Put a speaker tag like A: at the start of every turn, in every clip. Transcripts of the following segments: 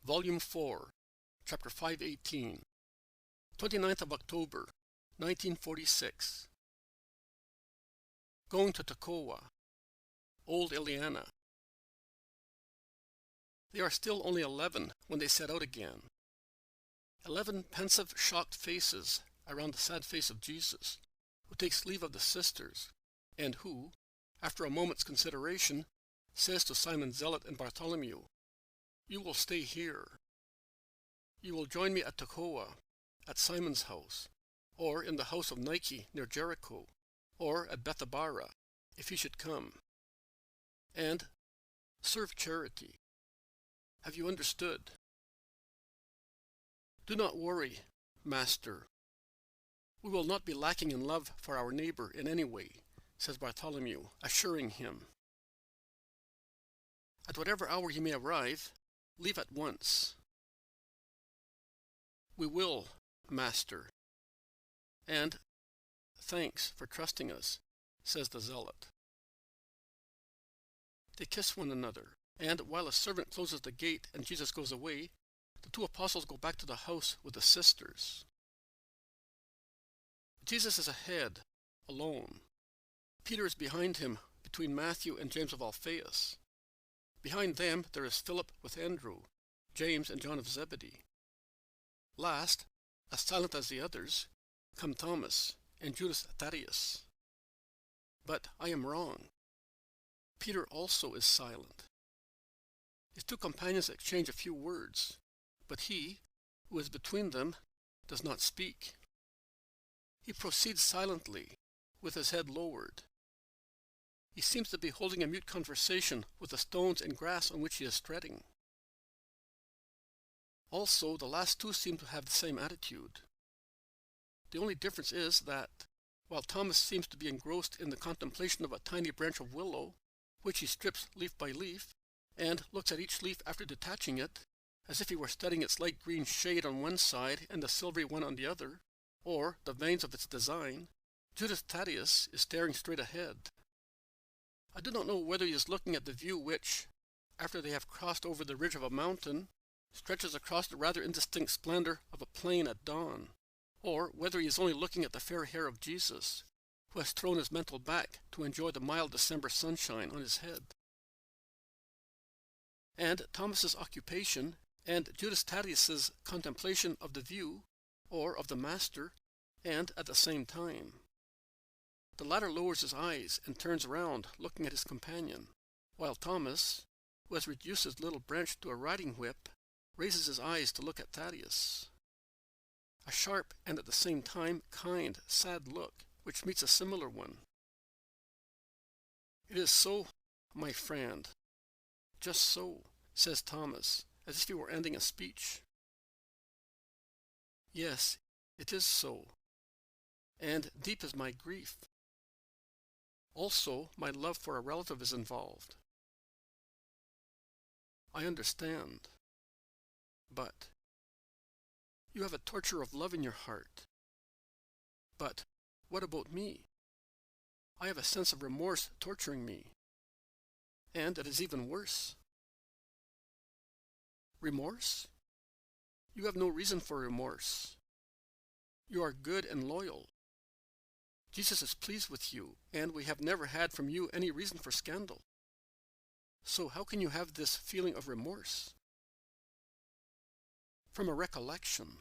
A: Volume 4, Chapter 518, 29th of October, 1946. Going to Tekoah, Old Elianna. They are still only 11 when they set out again. 11 pensive, shocked faces around the sad face of Jesus, who takes leave of the sisters, and who, after a moment's consideration, says to Simon Zealot and Bartholomew, "You will stay here. You will join me at Tekoah, at Simon's house, or in the house of Nike near Jericho, or at Bethabara, if he should come. And serve charity. Have you understood? Do not worry, Master. We will not be lacking in love for our neighbor in any way," says Bartholomew, assuring him. "At whatever hour you may arrive, leave at once." "We will, Master. And thanks for trusting us," says the zealot. They kiss one another, and while a servant closes the gate and Jesus goes away, the two apostles go back to the house with the sisters. Jesus is ahead, alone. Peter is behind him, between Matthew and James of Alphaeus. Behind them there is Philip with Andrew, James and John of Zebedee. Last, as silent as the others, come Thomas and Judas Thaddeus. But I am wrong. Peter also is silent. His two companions exchange a few words, but he, who is between them, does not speak. He proceeds silently, with his head lowered. He seems to be holding a mute conversation with the stones and grass on which he is treading. Also, the last two seem to have the same attitude. The only difference is that, while Thomas seems to be engrossed in the contemplation of a tiny branch of willow, which he strips leaf by leaf, and looks at each leaf after detaching it, as if he were studying its light green shade on one side and the silvery one on the other, or the veins of its design, Judas Thaddeus is staring straight ahead. I do not know whether he is looking at the view which, after they have crossed over the ridge of a mountain, stretches across the rather indistinct splendor of a plain at dawn, or whether he is only looking at the fair hair of Jesus, who has thrown his mantle back to enjoy the mild December sunshine on his head. And Thomas's occupation and Judas Thaddeus's contemplation of the view, or of the Master, and at the same time. The latter lowers his eyes and turns around, looking at his companion, while Thomas, who has reduced his little branch to a riding whip, raises his eyes to look at Thaddeus. A sharp and at the same time kind, sad look, which meets a similar one. "It is so, my friend. Just so," says Thomas, as if he were ending a speech. "Yes, it is so. And deep is my grief. Also, my love for a relative is involved." "I understand. But you have a torture of love in your heart. But what about me? I have a sense of remorse torturing me. And it is even worse." "Remorse? You have no reason for remorse. You are good and loyal. Jesus is pleased with you, and we have never had from you any reason for scandal. So how can you have this feeling of remorse?" "From a recollection.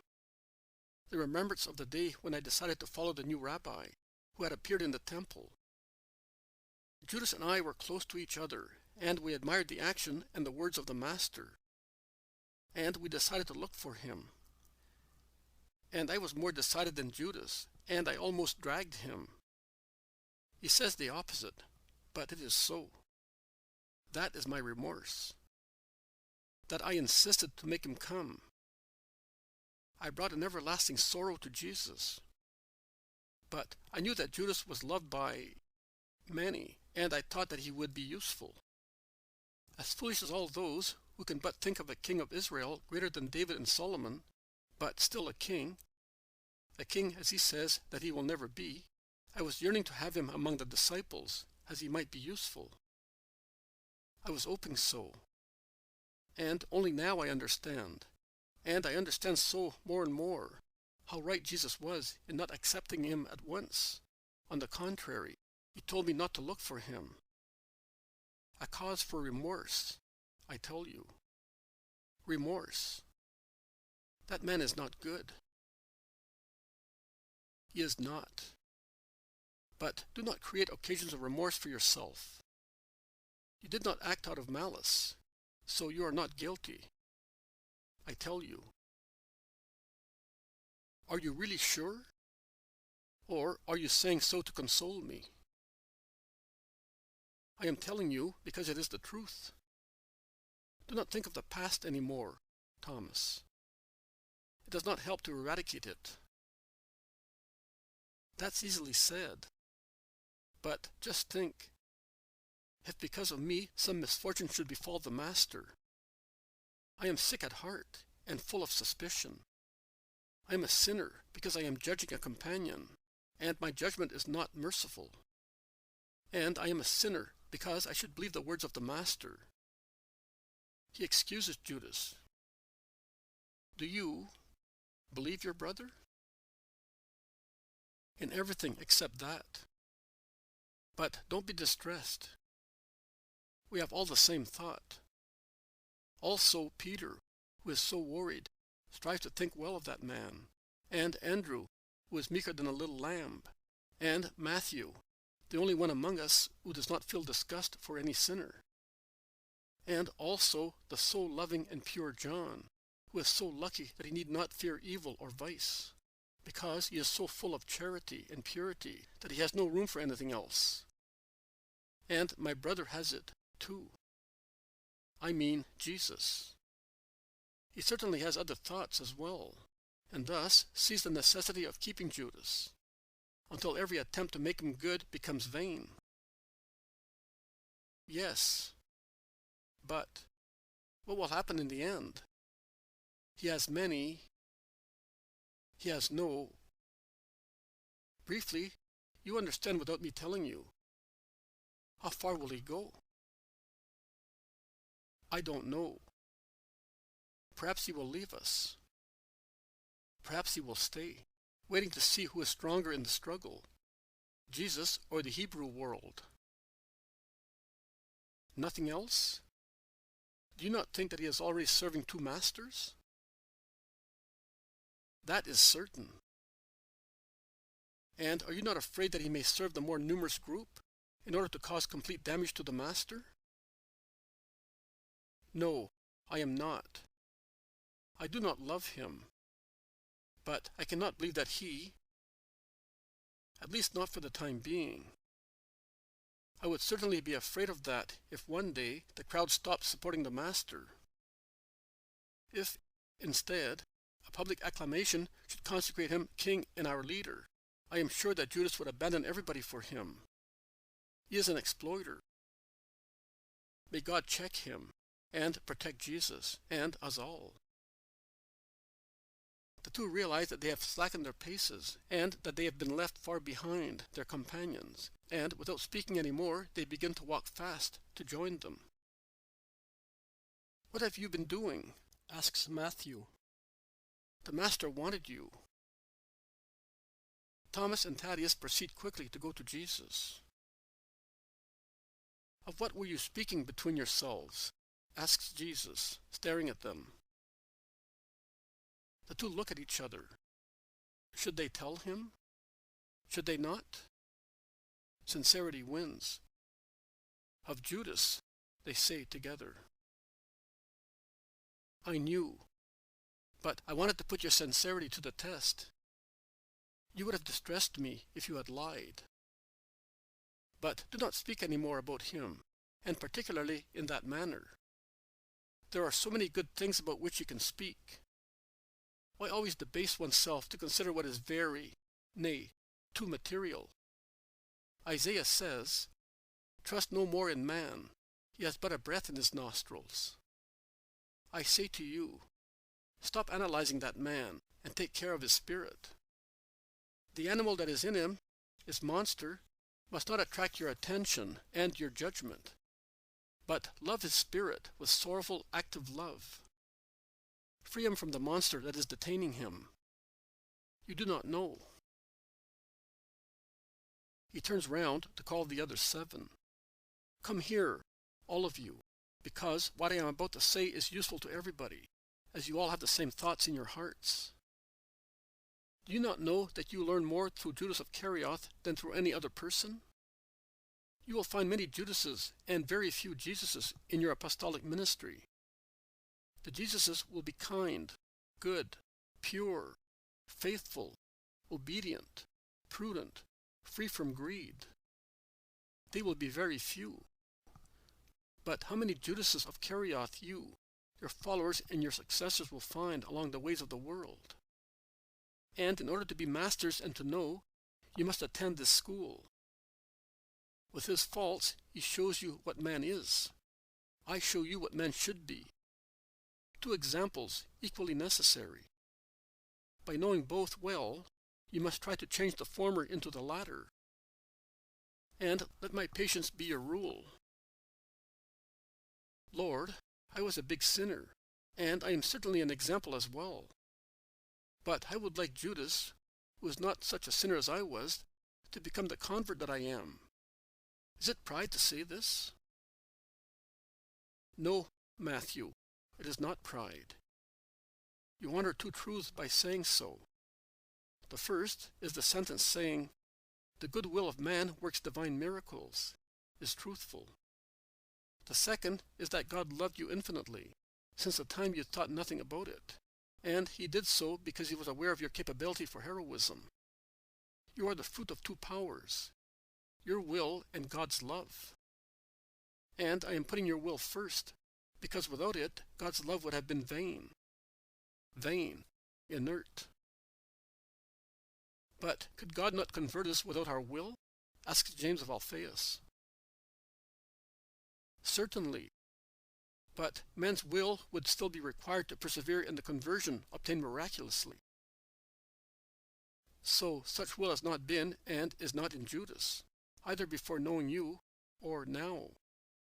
A: The remembrance of the day when I decided to follow the new rabbi, who had appeared in the temple. Judas and I were close to each other, and we admired the action and the words of the Master. And we decided to look for him. And I was more decided than Judas, and I almost dragged him. He says the opposite, but it is so. That is my remorse. That I insisted to make him come. I brought an everlasting sorrow to Jesus. But I knew that Judas was loved by many, and I thought that he would be useful. As foolish as all those who can but think of a king of Israel greater than David and Solomon, but still a king as he says that he will never be, I was yearning to have him among the disciples, as he might be useful. I was hoping so. and only now I understand. And I understand so more and more how right Jesus was in not accepting him at once. On the contrary, he told me not to look for him. A cause for remorse, I tell you. Remorse. That man is not good. He is not. But do not create occasions of remorse for yourself. You did not act out of malice, so you are not guilty. I tell you. Are you really sure? Or are you saying so to console me? I am telling you because it is the truth. Do not think of the past anymore, Thomas. It does not help to eradicate it. That's easily said. But just think, if because of me some misfortune should befall the Master. I am sick at heart and full of suspicion. I am a sinner because I am judging a companion, and my judgment is not merciful. And I am a sinner because I should believe the words of the Master. He excuses Judas. Do you believe your brother? In everything except that. But don't be distressed. We have all the same thought. Also Peter, who is so worried, strives to think well of that man, and Andrew, who is meeker than a little lamb, and Matthew, the only one among us who does not feel disgust for any sinner, and also the so loving and pure John, who is so lucky that he need not fear evil or vice, because he is so full of charity and purity that he has no room for anything else. And my brother has it, too. I mean Jesus. He certainly has other thoughts as well, and thus sees the necessity of keeping Judas, until every attempt to make him good becomes vain. Yes, but what will happen in the end? He has many. He has no. Briefly, you understand without me telling you. How far will he go? I don't know. Perhaps he will leave us. Perhaps he will stay, waiting to see who is stronger in the struggle, Jesus or the Hebrew world. Nothing else? Do you not think that he is already serving two masters? That is certain. And are you not afraid that he may serve the more numerous group in order to cause complete damage to the master? No, I am not. I do not love him. But I cannot believe that he, at least not for the time being. I would certainly be afraid of that if one day the crowd stopped supporting the master. If, instead, a public acclamation should consecrate him king and our leader, I am sure that Judas would abandon everybody for him. He is an exploiter. May God check him and protect Jesus and us all. The two realize that they have slackened their paces and that they have been left far behind their companions, and without speaking any more, they begin to walk fast to join them. "What have you been doing?" asks Matthew. "The Master wanted you." Thomas and Thaddeus proceed quickly to go to Jesus. "Of what were you speaking between yourselves?" asks Jesus, staring at them. The two look at each other. Should they tell him? Should they not? Sincerity wins. "Of Judas," they say together. "I knew, but I wanted to put your sincerity to the test. You would have distressed me if you had lied. But do not speak any more about him, and particularly in that manner. There are so many good things about which you can speak. Why always debase oneself to consider what is very, nay, too material? Isaiah says, 'Trust no more in man, he has but a breath in his nostrils.' I say to you, stop analyzing that man and take care of his spirit. The animal that is in him, his monster, must not attract your attention and your judgment. But love his spirit with sorrowful, active love. Free him from the monster that is detaining him. You do not know. He turns round to call the other 7. Come here, all of you, because what I am about to say is useful to everybody, as you all have the same thoughts in your hearts. Do you not know that you learn more through Judas of Kerioth than through any other person? You will find many Judases and very few Jesuses in your apostolic ministry. The Jesuses will be kind, good, pure, faithful, obedient, prudent, free from greed. They will be very few. But how many Judases of Kerioth you, your followers and your successors will find along the ways of the world? And in order to be masters and to know, you must attend this school. With his faults, he shows you what man is. I show you what man should be. 2 examples equally necessary. By knowing both well, you must try to change the former into the latter. And let my patience be your rule. Lord, I was a big sinner, and I am certainly an example as well. But I would like Judas, who is not such a sinner as I was, to become the convert that I am. Is it pride to say this? No, Matthew, it is not pride. You honor 2 truths by saying so. The first is the sentence saying, "The good will of man works divine miracles," is truthful. The second is that God loved you infinitely, since the time you thought nothing about it, and he did so because he was aware of your capability for heroism. You are the fruit of 2 powers, your will and God's love. And I am putting your will first, because without it, God's love would have been vain. Vain, inert. But could God not convert us without our will? Asks James of Alphaeus. Certainly. But man's will would still be required to persevere in the conversion obtained miraculously. So such will has not been and is not in Judas, either before knowing you or now,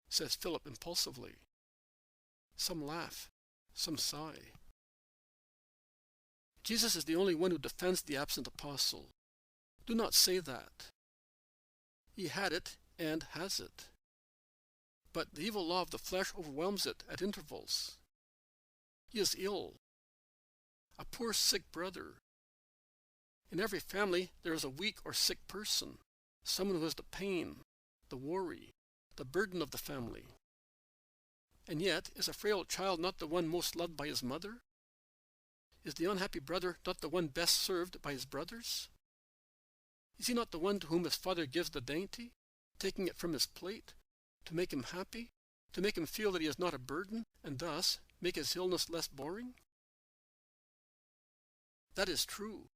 A: says Philip impulsively. Some laugh, some sigh. Jesus is the only one who defends the absent apostle. Do not say that. He had it and has it. But the evil law of the flesh overwhelms it at intervals. He is ill, a poor sick brother. In every family there is a weak or sick person, someone who has the pain, the worry, the burden of the family. And yet, is a frail child not the one most loved by his mother? Is the unhappy brother not the one best served by his brothers? Is he not the one to whom his father gives the dainty, taking it from his plate, to make him happy, to make him feel that he is not a burden, and thus make his illness less boring? That is true.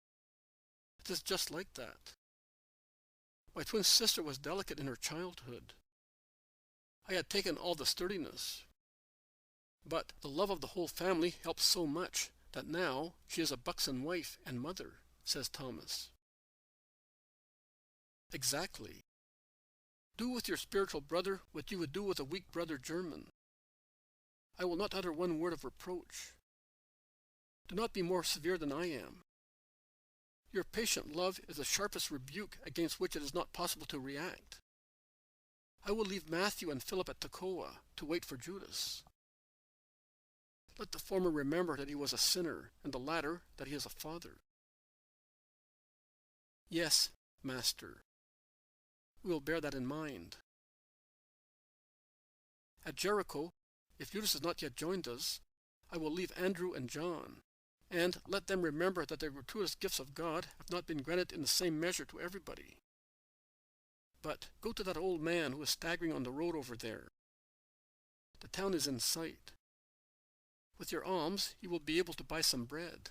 A: It is just like that. My twin sister was delicate in her childhood. I had taken all the sturdiness. But the love of the whole family helped so much that now she is a buxom wife and mother, says Thomas. Exactly. Do with your spiritual brother what you would do with a weak brother German. I will not utter one word of reproach. Do not be more severe than I am. Your patient love is the sharpest rebuke against which it is not possible to react. I will leave Matthew and Philip at Tekoah to wait for Judas. Let the former remember that he was a sinner, and the latter that he is a father. Yes, Master. We will bear that in mind. At Jericho, if Judas has not yet joined us, I will leave Andrew and John, and let them remember that the gratuitous gifts of God have not been granted in the same measure to everybody. But go to that old man who is staggering on the road over there. The town is in sight. With your alms, you will be able to buy some bread.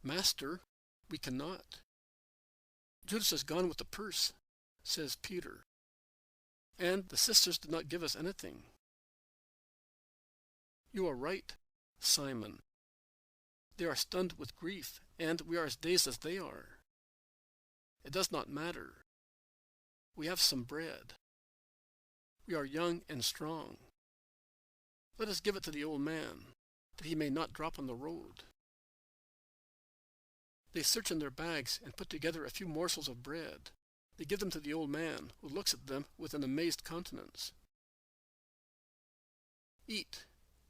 A: Master, we cannot. Judas has gone with the purse, says Peter, and the sisters did not give us anything. You are right, Simon. They are stunned with grief, and we are as dazed as they are. It does not matter. We have some bread. We are young and strong. Let us give it to the old man, that he may not drop on the road." They search in their bags and put together a few morsels of bread. They give them to the old man, who looks at them with an amazed countenance. "Eat,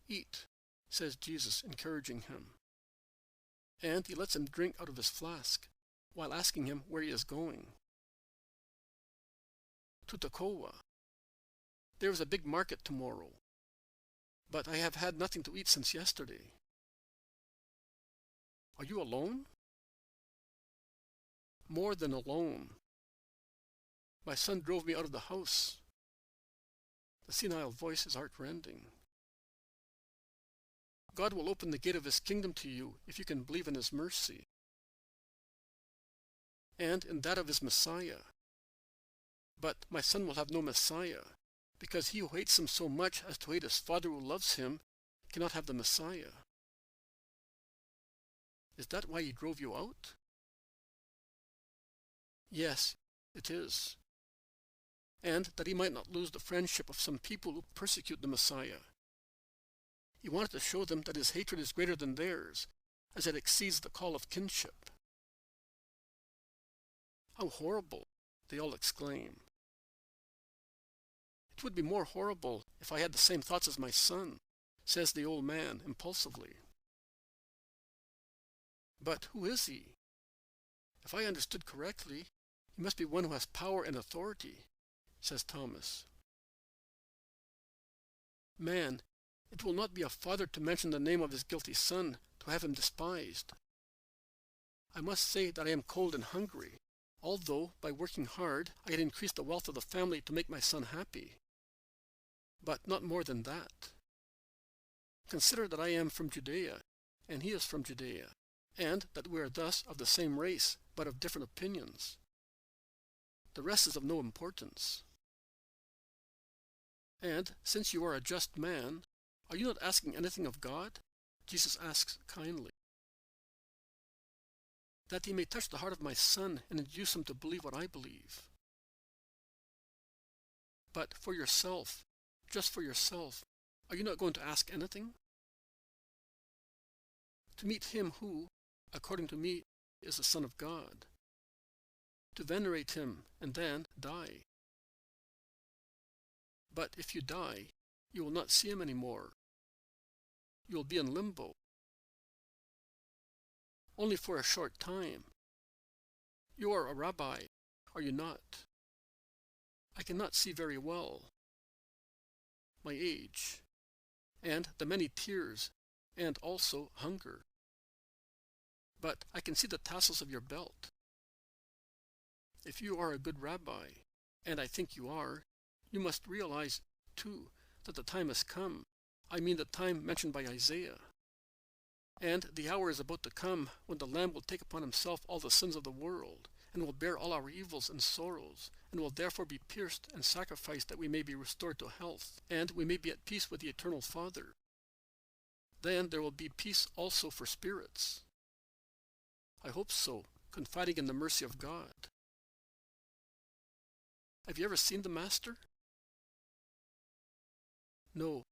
A: eat," says Jesus, encouraging him. And he lets him drink out of his flask, while asking him where he is going. "To Tekoah. There is a big market tomorrow, but I have had nothing to eat since yesterday." "Are you alone?" "More than alone. My son drove me out of the house." The senile voice is heart-rending. "God will open the gate of his kingdom to you if you can believe in his mercy, and in that of his Messiah. But my son will have no Messiah, because he who hates him so much as to hate his Father who loves him cannot have the Messiah." "Is that why he drove you out?" "Yes, it is. And that he might not lose the friendship of some people who persecute the Messiah. He wanted to show them that his hatred is greater than theirs, as it exceeds the call of kinship." "How horrible!" they all exclaim. "It would be more horrible if I had the same thoughts as my son," says the old man impulsively. "But who is he? If I understood correctly, he must be one who has power and authority," says Thomas. "Man, it will not be a father to mention the name of his guilty son, to have him despised. I must say that I am cold and hungry, although by working hard I had increased the wealth of the family to make my son happy. But not more than that. Consider that I am from Judea, and he is from Judea, and that we are thus of the same race, but of different opinions. The rest is of no importance. And since you are a just man, are you not asking anything of God?" Jesus asks kindly. "That he may touch the heart of my son and induce him to believe what I believe." "But for yourself, just for yourself, are you not going to ask anything?" "To meet him who, according to me, is the Son of God. To venerate him and then die. But if you die, you will not see him any more. You will be in limbo. Only for a short time. You are a rabbi, are you not? I cannot see very well. My age, and the many tears, and also hunger. But I can see the tassels of your belt. If you are a good rabbi, and I think you are, you must realize, too, that the time has come. I mean the time mentioned by Isaiah. And the hour is about to come when the Lamb will take upon himself all the sins of the world, and will bear all our evils and sorrows, and will therefore be pierced and sacrificed that we may be restored to health, and we may be at peace with the eternal Father. Then there will be peace also for spirits. I hope so, confiding in the mercy of God. Have you ever seen the Master? No,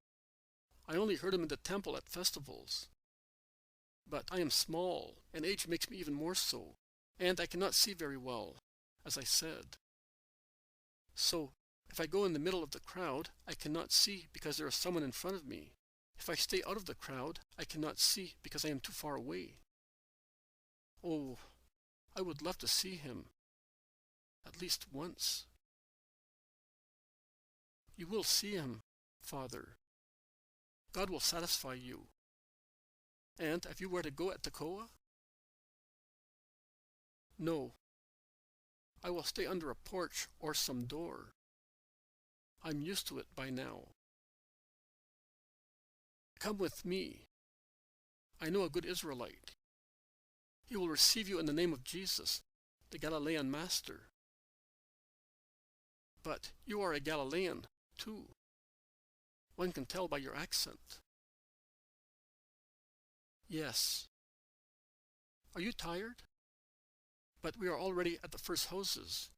A: I only heard him in the temple at festivals. But I am small, and age makes me even more so, and I cannot see very well, as I said. So, if I go in the middle of the crowd, I cannot see because there is someone in front of me. If I stay out of the crowd, I cannot see because I am too far away. Oh, I would love to see him, at least once. You will see him, Father. God will satisfy you. And if you were to go at Tekoah? No. I will stay under a porch or some door. I'm used to it by now. Come with me. I know a good Israelite. He will receive you in the name of Jesus, the Galilean Master. But you are a Galilean, too. One can tell by your accent. Yes. Are you tired? But we are already at the first houses.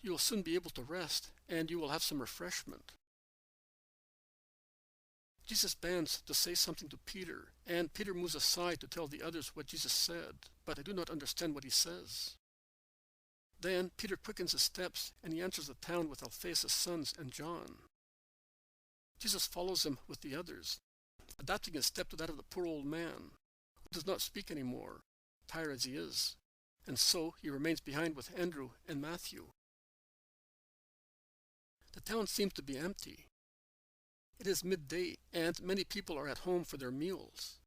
A: You will soon be able to rest, and you will have some refreshment." Jesus bends to say something to Peter, and Peter moves aside to tell the others what Jesus said, but they do not understand what he says. Then Peter quickens his steps, and he enters the town with Alphaeus' sons and John. Jesus follows him with the others, adapting his step to that of the poor old man, who does not speak any more, tired as he is, and so he remains behind with Andrew and Matthew. The town seems to be empty. It is midday, and many people are at home for their meals.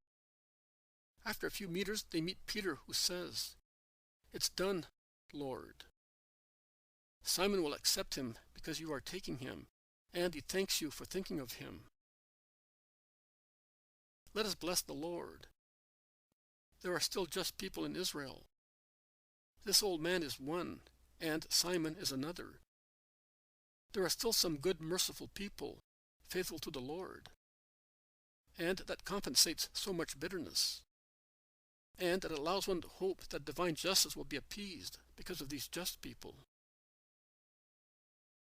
A: After a few meters, they meet Peter, who says, "It's done, Lord." Simon will accept him because you are taking him, and he thanks you for thinking of him. Let us bless the Lord. There are still just people in Israel. This old man is one, and Simon is another. There are still some good, merciful people, faithful to the Lord. And that compensates so much bitterness. And it allows one to hope that divine justice will be appeased because of these just people.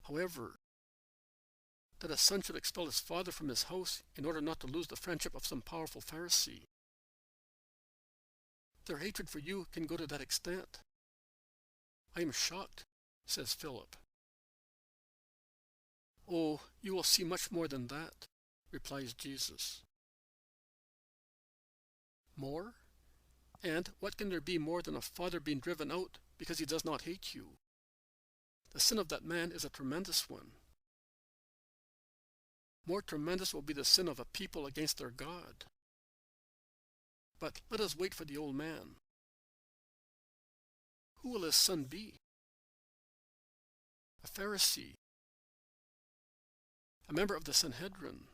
A: However, that a son should expel his father from his house in order not to lose the friendship of some powerful Pharisee. Their hatred for you can go to that extent. I am shocked, says Philip. Oh, you will see much more than that, replies Jesus. More? And what can there be more than a father being driven out because he does not hate you? The sin of that man is a tremendous one. More tremendous will be the sin of a people against their God. But let us wait for the old man. Who will his son be? A Pharisee, a member of the Sanhedrin,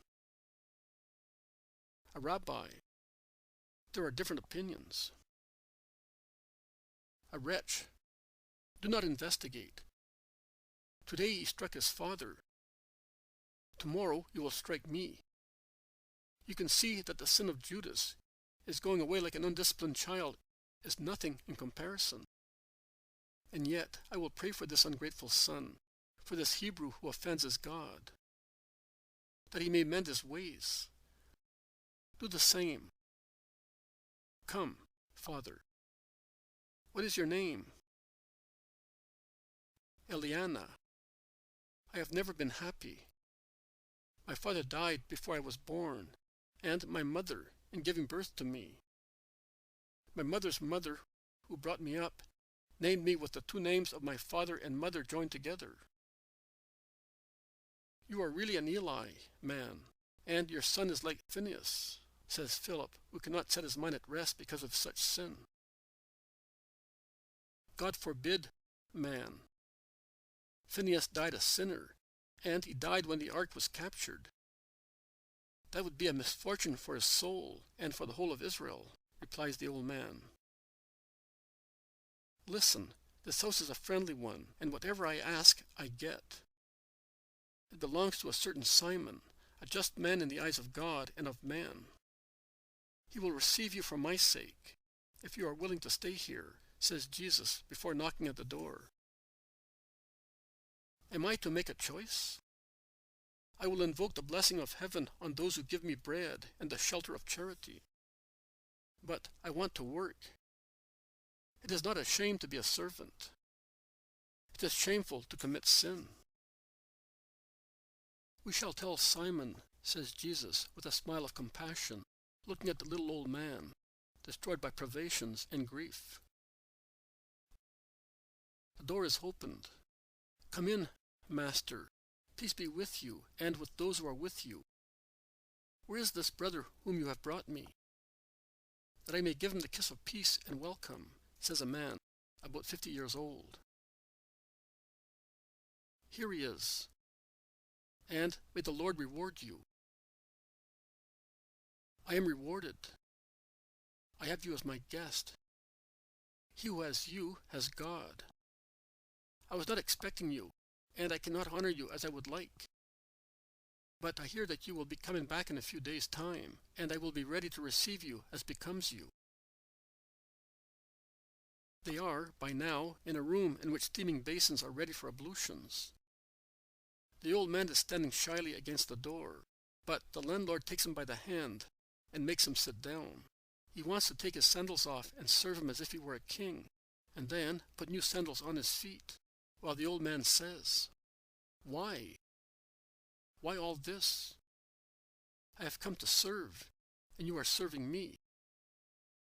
A: a rabbi. There are different opinions. A wretch. Do not investigate. Today he struck his father. Tomorrow you will strike me. You can see that the sin of Judas is going away like an undisciplined child is nothing in comparison. And yet I will pray for this ungrateful son, for this Hebrew who offends his God, that he may mend his ways. Do the same. Come, Father. What is your name? Elianna. I have never been happy. My father died before I was born, and my mother in giving birth to me. My mother's mother, who brought me up, named me with the two names of my father and mother joined together. You are really an Eli, man, and your son is like Phinehas, says Philip, who cannot set his mind at rest because of such sin. God forbid, man. Phinehas died a sinner, and he died when the ark was captured. That would be a misfortune for his soul and for the whole of Israel, replies the old man. Listen, this house is a friendly one, and whatever I ask, I get. It belongs to a certain Simon, a just man in the eyes of God and of man. He will receive you for my sake, if you are willing to stay here, says Jesus before knocking at the door. Am I to make a choice? I will invoke the blessing of heaven on those who give me bread and the shelter of charity. But I want to work. It is not a shame to be a servant. It is shameful to commit sin. We shall tell Simon, says Jesus with a smile of compassion, looking at the little old man, destroyed by privations and grief. The door is opened. Come in, Master. Peace be with you, and with those who are with you. Where is this brother whom you have brought me? That I may give him the kiss of peace and welcome, says a man, about 50 years old. Here he is, and may the Lord reward you. I am rewarded. I have you as my guest. He who has you has God. I was not expecting you, and I cannot honor you as I would like. But I hear that you will be coming back in a few days' time, and I will be ready to receive you as becomes you. They are, by now, in a room in which steaming basins are ready for ablutions. The old man is standing shyly against the door, but the landlord takes him by the hand and makes him sit down. He wants to take his sandals off and serve him as if he were a king, and then put new sandals on his feet, while the old man says, "Why? Why all this? I have come to serve, and you are serving me.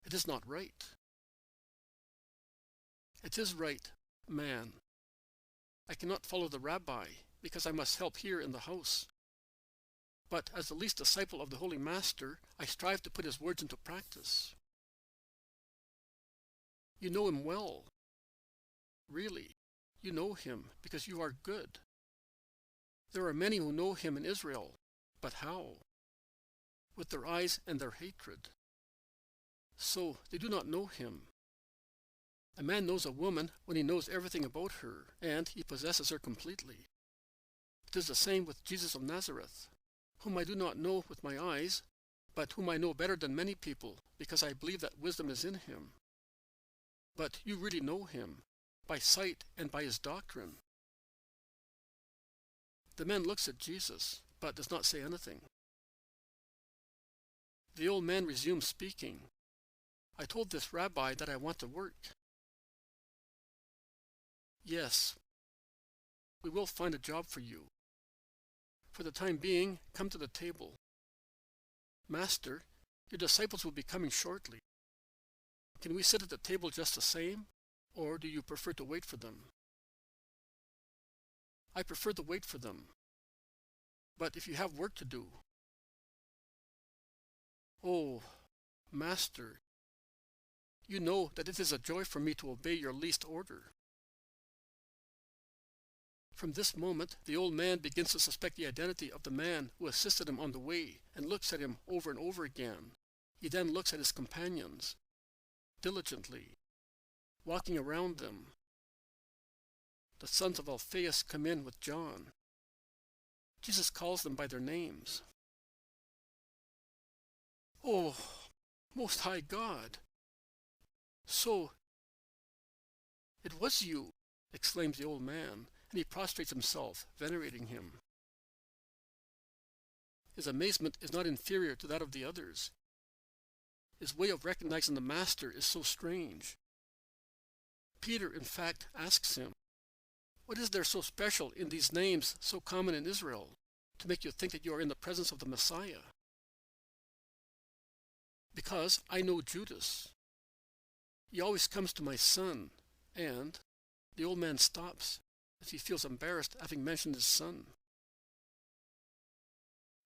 A: It is not right." "It is right, man. I cannot follow the rabbi, because I must help here in the house. But as the least disciple of the Holy Master, I strive to put his words into practice." "You know him well. Really, you know him because you are good. There are many who know him in Israel, but how? With their eyes and their hatred. So they do not know him. A man knows a woman when he knows everything about her, and he possesses her completely. It is the same with Jesus of Nazareth, whom I do not know with my eyes, but whom I know better than many people, because I believe that wisdom is in him. But you really know him, by sight and by his doctrine." The man looks at Jesus, but does not say anything. The old man resumes speaking. "I told this rabbi that I want to work." "Yes, we will find a job for you. For the time being, come to the table. Master, your disciples will be coming shortly. Can we sit at the table just the same, or do you prefer to wait for them?" "I prefer to wait for them. But if you have work to do—" "Oh, Master, you know that it is a joy for me to obey your least order." From this moment, the old man begins to suspect the identity of the man who assisted him on the way, and looks at him over and over again. He then looks at his companions, diligently, walking around them. The sons of Alphaeus come in with John. Jesus calls them by their names. "Oh, Most High God! So, it was you!" exclaims the old man, and he prostrates himself, venerating him. His amazement is not inferior to that of the others. His way of recognizing the Master is so strange. Peter, in fact, asks him, "What is there so special in these names so common in Israel, to make you think that you are in the presence of the Messiah?" "Because I know Judas. He always comes to my son, and—" The old man stops, as he feels embarrassed having mentioned his son.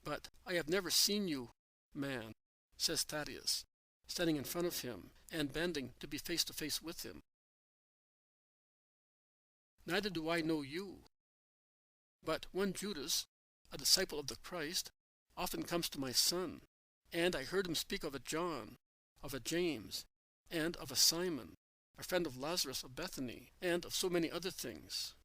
A: "But I have never seen you, man," says Thaddeus, standing in front of him and bending to be face to face with him. "Neither do I know you. But one Judas, a disciple of the Christ, often comes to my son, and I heard him speak of a John, of a James, and of a Simon, a friend of Lazarus of Bethany, and of so many other things.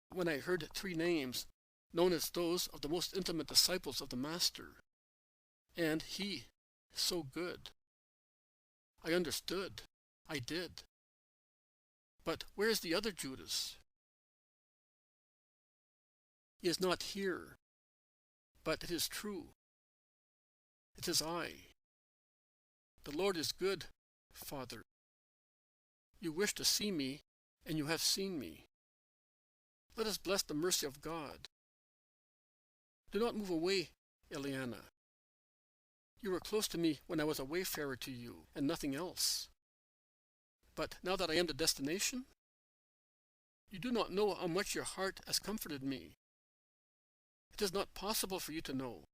A: When I heard 3 names, known as those of the most intimate disciples of the Master, and he so good, I understood. I did. But where is the other Judas? He is not here. But it is true. It is I. The Lord is good, Father. You wish to see me, and you have seen me. Let us bless the mercy of God. Do not move away, Elianna. You were close to me when I was a wayfarer to you, and nothing else. But now that I am the destination, you do not know how much your heart has comforted me. It is not possible for you to know.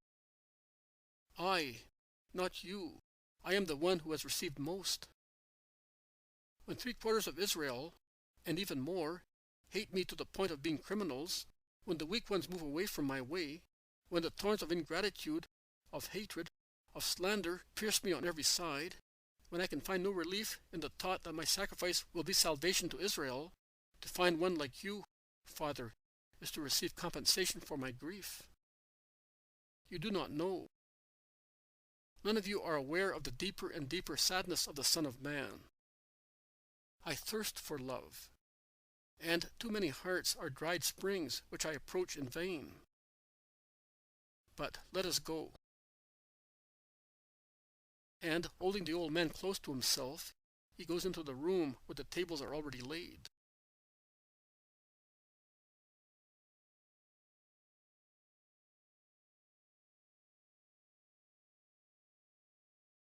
A: I, not you, I am the one who has received most. When 3/4 of Israel, and even more, hate me to the point of being criminals, when the weak ones move away from my way, when the thorns of ingratitude, of hatred, of slander pierce me on every side, when I can find no relief in the thought that my sacrifice will be salvation to Israel, to find one like you, Father, is to receive compensation for my grief. You do not know. None of you are aware of the deeper and deeper sadness of the Son of Man. I thirst for love, and too many hearts are dried springs which I approach in vain. But let us go." And, holding the old man close to himself, he goes into the room where the tables are already laid.